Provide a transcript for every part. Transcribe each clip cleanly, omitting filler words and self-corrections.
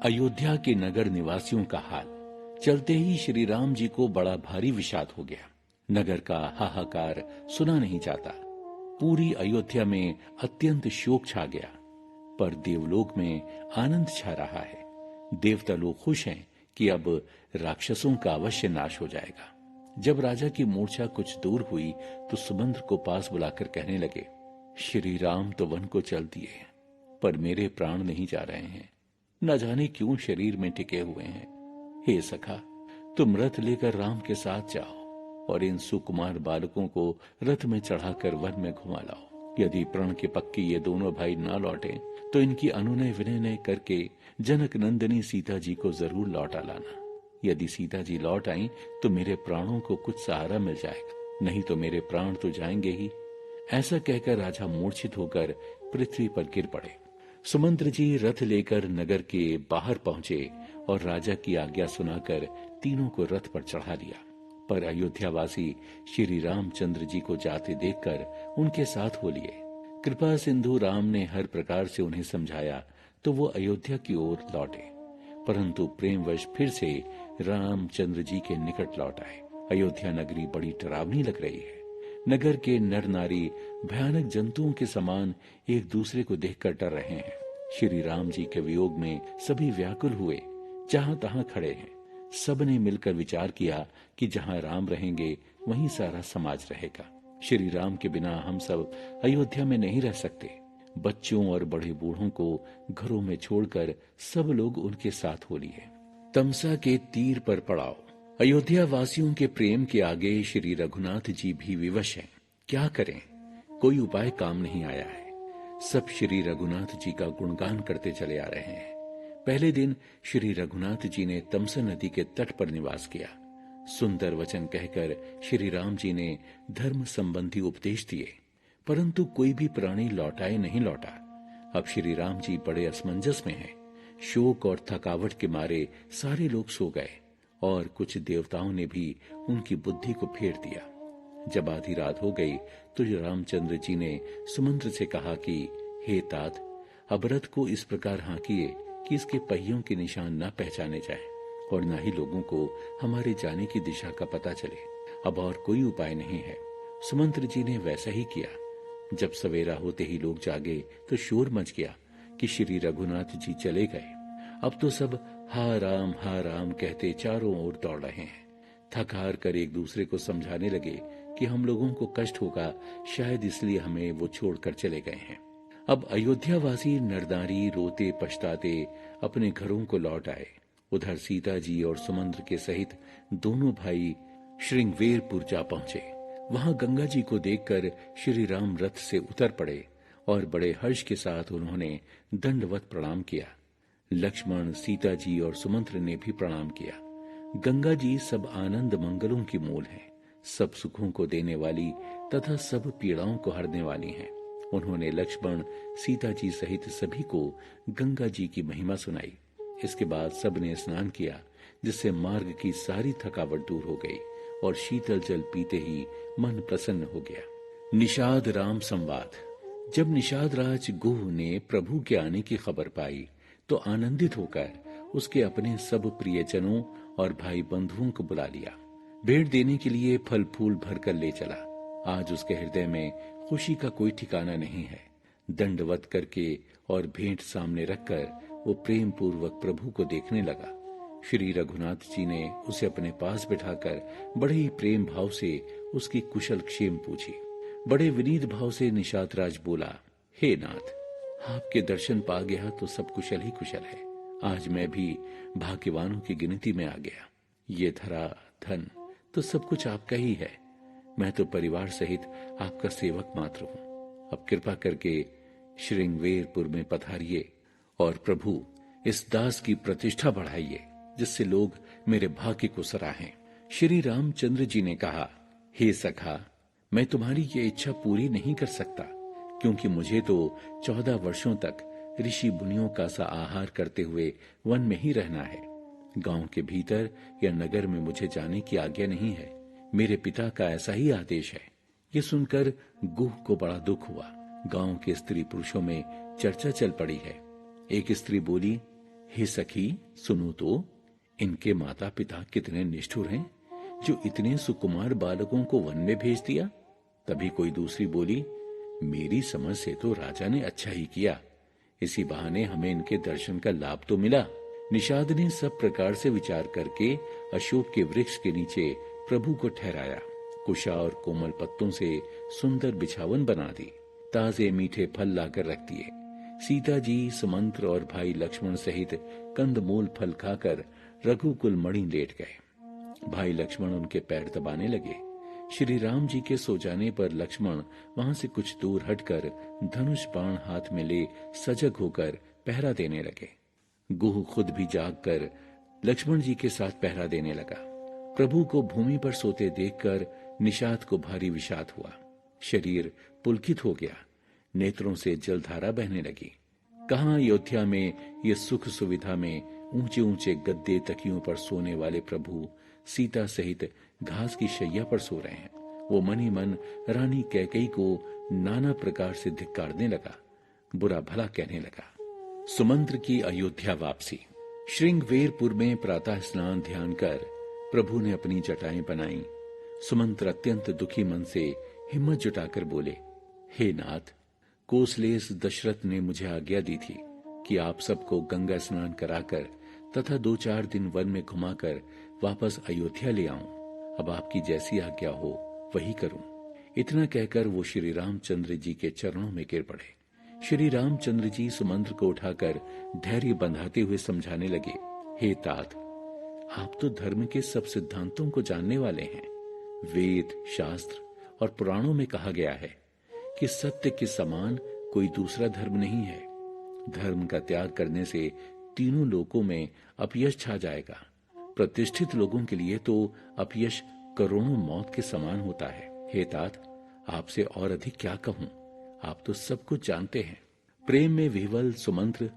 अयोध्या के नगर निवासियों का हाल। चलते ही श्री राम जी को बड़ा भारी विषाद हो गया। नगर का हाहाकार सुना नहीं जाता। पूरी अयोध्या में अत्यंत शोक छा गया। पर देवलोक में आनंद छा रहा है। देवता लोग खुश हैं कि अब राक्षसों का अवश्य नाश हो जाएगा। जब राजा की मूर्छा कुछ दूर हुई तो सुमंत्र को पास बुलाकर कहने लगे, श्री राम तो वन को चल दिए, पर मेरे प्राण नहीं जा रहे हैं। न जाने क्यों शरीर में टिके हुए हैं। हे सखा, तुम रथ लेकर राम के साथ जाओ और इन सुकुमार बालकों को रथ में चढ़ाकर वन में घुमा लाओ। यदि प्रण के पक्के ये दोनों भाई ना लौटे तो इनकी अनुनय विनय करके जनक नंदिनी सीता जी को जरूर लौटा लाना। यदि सीता जी लौट आई तो मेरे प्राणों को कुछ सहारा मिल जाएगा, नहीं तो मेरे प्राण तो जाएंगे ही। ऐसा कहकर राजा मूर्छित होकर पृथ्वी पर गिर पड़े। सुमंत्र जी रथ लेकर नगर के बाहर पहुंचे और राजा की आज्ञा सुनाकर तीनों को रथ पर चढ़ा लिया। पर अयोध्यावासी श्री रामचंद्र जी को जाते देखकर उनके साथ हो लिए। कृपा सिंधु राम ने हर प्रकार से उन्हें समझाया तो वो अयोध्या की ओर लौटे, परंतु प्रेमवश फिर से रामचंद्र जी के निकट लौट आए। अयोध्या नगरी बड़ी डरावनी लग रही है। नगर के नर नारी भयानक जंतुओं के समान एक दूसरे को देखकर डर रहे हैं। श्री राम जी के वियोग में सभी व्याकुल हुए, जहां तहां खड़े हैं। सबने मिलकर विचार किया कि जहां राम रहेंगे वहीं सारा समाज रहेगा। श्री राम के बिना हम सब अयोध्या में नहीं रह सकते। बच्चों और बड़े बूढ़ों को घरों में छोड़कर सब लोग उनके साथ हो लिए। तमसा के तीर पर पड़ाव। अयोध्या वासियों के प्रेम के आगे श्री रघुनाथ जी भी विवश हैं। क्या करें, कोई उपाय काम नहीं आया है। सब श्री रघुनाथ जी का गुणगान करते चले आ रहे हैं। पहले दिन श्री रघुनाथ जी ने तमसा नदी के तट पर निवास किया। सुंदर वचन कहकर श्री राम जी ने धर्म संबंधी उपदेश दिए, परंतु कोई भी प्राणी लौटाए नहीं लौटा। अब श्री राम जी बड़े असमंजस में हैं। शोक और थकावट के मारे सारे लोग सो गए और कुछ देवताओं ने भी उनकी बुद्धि को फेर दिया। जब आधी रात हो गई तो रामचंद्र जी ने सुमंत्र से कहा कि हे तात, अब रथ को इस प्रकार हाँकिए कि इसके पहियों के निशान न पहचाने जाए और न ही लोगों को हमारे जाने की दिशा का पता चले। अब और कोई उपाय नहीं है। सुमंत्र जी ने वैसा ही किया। जब सवेरा होते ही लोग जागे तो शोर मच गया कि श्री रघुनाथ जी चले गए। अब तो सब हा राम कहते चारों ओर दौड़ रहे हैं। थक हार कर एक दूसरे को समझाने लगे कि हम लोगों को कष्ट होगा, शायद इसलिए हमें वो छोड़कर चले गए हैं। अब अयोध्यावासी नरनारी रोते पछताते अपने घरों को लौट आए। उधर सीता जी और सुमंत्र के सहित दोनों भाई श्रृंगवेरपुर जा पहुंचे। वहां गंगा जी को देखकर श्री राम रथ से उतर पड़े और बड़े हर्ष के साथ उन्होंने दंडवत प्रणाम किया। लक्ष्मण, सीता जी और सुमंत्र ने भी प्रणाम किया। गंगा जी सब आनंद मंगलों की मूल हैं, सब सुखों को देने वाली तथा सब पीड़ाओं को हरने वाली हैं। उन्होंने लक्ष्मण, सीता जी सहित सभी को गंगा जी की महिमा सुनाई। इसके बाद सबने स्नान किया, जिससे मार्ग की सारी थकावट दूर हो गई और शीतल जल पीते ही मन प्रसन्न हो गया। निषाद राम संवाद। जब निषाद राज गुह ने प्रभु के आने की खबर पाई तो आनंदित होकर उसके अपने सब प्रियजनों और भाई बंधुओं को बुला लिया। भेंट देने के लिए फल फूल भरकर ले चला। आज उसके हृदय में खुशी का कोई ठिकाना नहीं है। दंडवत करके और भेंट सामने रखकर वो प्रेम पूर्वक प्रभु को देखने लगा। श्री रघुनाथ जी ने उसे अपने पास बिठाकर बड़े ही प्रेम भाव से उसकी कुशल क्षेम पूछी। बड़े विनीत भाव से निषाद राज बोला, हे नाथ, आपके दर्शन पा गया तो सब कुशल ही कुशल है। आज मैं भी भाग्यवानों की गिनती में आ गया। ये धरा धन तो सब कुछ आपका ही है। मैं तो परिवार सहित आपका सेवक मात्र हूँ। अब कृपा करके श्रृंगवेरपुर में पधारिए और प्रभु इस दास की प्रतिष्ठा बढ़ाइए, जिससे लोग मेरे भाग्य को सराहें। श्री रामचंद्र जी ने कहा, हे सखा, मैं तुम्हारी ये इच्छा पूरी नहीं कर सकता, क्योंकि मुझे तो 14 वर्षों तक ऋषि मुनियों का सा आहार करते हुए वन में ही रहना है। गांव के भीतर या नगर में मुझे जाने की आज्ञा नहीं है। मेरे पिता का ऐसा ही आदेश है। ये सुनकर गुह को बड़ा दुख हुआ। गांव के स्त्री पुरुषों में चर्चा चल पड़ी है। एक स्त्री बोली, हे सखी, सुनो तो, इनके माता पिता कितने निष्ठुर हैं जो इतने सुकुमार बालकों को वन में भेज दिया। तभी कोई दूसरी बोली, मेरी समझ से तो राजा ने अच्छा ही किया, इसी बहाने हमें इनके दर्शन का लाभ तो मिला। निषाद ने सब प्रकार से विचार करके अशोक के वृक्ष के नीचे प्रभु को ठहराया, कुशा और कोमल पत्तों से सुंदर बिछावन बना दी, ताजे मीठे फल लाकर रख दिए। सीता जी, सुमंत्र और भाई लक्ष्मण सहित कंदमूल फल खाकर रघुकुल मणि लेट गए। भाई लक्ष्मण उनके पैर दबाने लगे। श्री राम जी के सो जाने पर लक्ष्मण वहां से कुछ दूर हटकर धनुष बाण हाथ में ले सजग होकर पहरा देने लगे। गुह खुद भी जागकर लक्ष्मण जी के साथ पहरा देने लगा। प्रभु को भूमि पर सोते देखकर निषाद को भारी विषाद हुआ। शरीर पुलकित हो गया, नेत्रों से जलधारा बहने लगी। कहां अयोध्या में ये सुख सुविधा में ऊंचे ऊंचे गद्दे तकियों पर सोने वाले प्रभु सीता सहित घास की शैया पर सो रहे हैं। वो मन ही मन रानी कैकेयी को नाना प्रकार से धिक्कारने लगा, बुरा भला कहने लगा। सुमंत्र की अयोध्या वापसी। श्रृंगवेरपुर में प्रातः स्नान ध्यान कर प्रभु ने अपनी जटाएं बनाई। सुमंत्र अत्यंत दुखी मन से हिम्मत जुटाकर बोले, हे नाथ, कोसलेस दशरथ ने मुझे आज्ञा दी थी कि आप सबको गंगा स्नान कराकर तथा 2-4 दिन वन में घुमाकर वापस अयोध्या ले आऊं। अब आपकी जैसी आज्ञा हो वही करूं। इतना कहकर वो श्री रामचंद्र जी के चरणों में गिर पड़े। श्री रामचंद्र जी सुमंत्र को उठाकर धैर्य बंधाते हुए समझाने लगे, हे तात, आप तो धर्म के सब सिद्धांतों को जानने वाले हैं। वेद, शास्त्र और पुराणों में कहा गया है कि सत्य के समान कोई दूसरा धर्म नहीं है। धर्म का त्याग करने से तीनों लोकों में अपयश छा जाएगा। प्रतिष्ठित लोगों के लिए तो अपयश करोड़ों मौत के समान होता है। हे तात, आपसे और अधिक क्या कहूं, आप तो सब कुछ जानते हैं। प्रेम में विह्वल सुमंत्र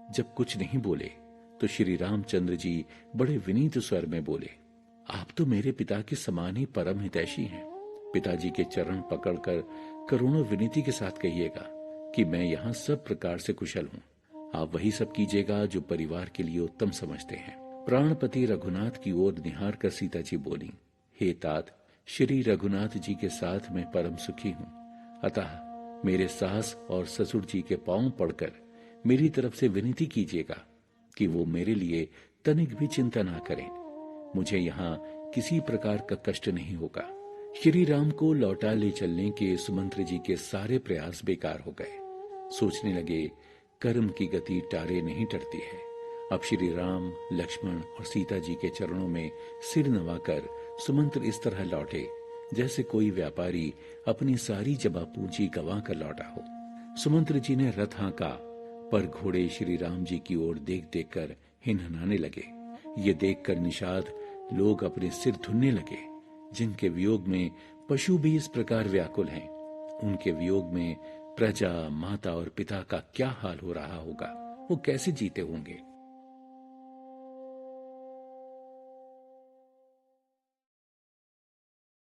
जब कुछ नहीं बोले तो श्री रामचंद्र जी बड़े विनीत स्वर में बोले, आप तो मेरे पिता के समान ही परम हितैषी हैं। पिताजी के चरण पकड़कर करुणा विनीति के साथ कहिएगा कि मैं यहाँ सब प्रकार से कुशल हूँ। आप वही सब कीजिएगा जो परिवार के लिए उत्तम समझते हैं। प्राणपति रघुनाथ की ओर निहार कर सीता जी बोली, हे तात, श्री रघुनाथ जी के साथ मैं परम सुखी हूँ। अतः मेरे सास और ससुर जी के पांव पड़कर मेरी तरफ से विनती कीजिएगा कि वो मेरे लिए तनिक भी चिंता ना करें। मुझे यहाँ किसी प्रकार का कष्ट नहीं होगा। श्री राम को लौटा ले चलने के सुमंत्र जी के सारे प्रयास बेकार हो गए। सोचने लगे, कर्म की गति टारे नहीं टरती है। अब श्री राम, लक्ष्मण और सीता जी के चरणों में सिर नवाकर सुमंत्र इस तरह लौटे जैसे कोई व्यापारी अपनी सारी जमा पूंजी गंवा कर लौटा हो। सुमंत्र जी ने रथ हाँका, पर घोड़े श्री राम जी की ओर देख देख कर हिनहिनाने लगे। ये देखकर निषाद लोग अपने सिर धुनने लगे। जिनके वियोग में पशु भी इस प्रकार व्याकुल हैं, उनके वियोग में प्रजा, माता और पिता का क्या हाल हो रहा होगा, वो कैसे जीते होंगे।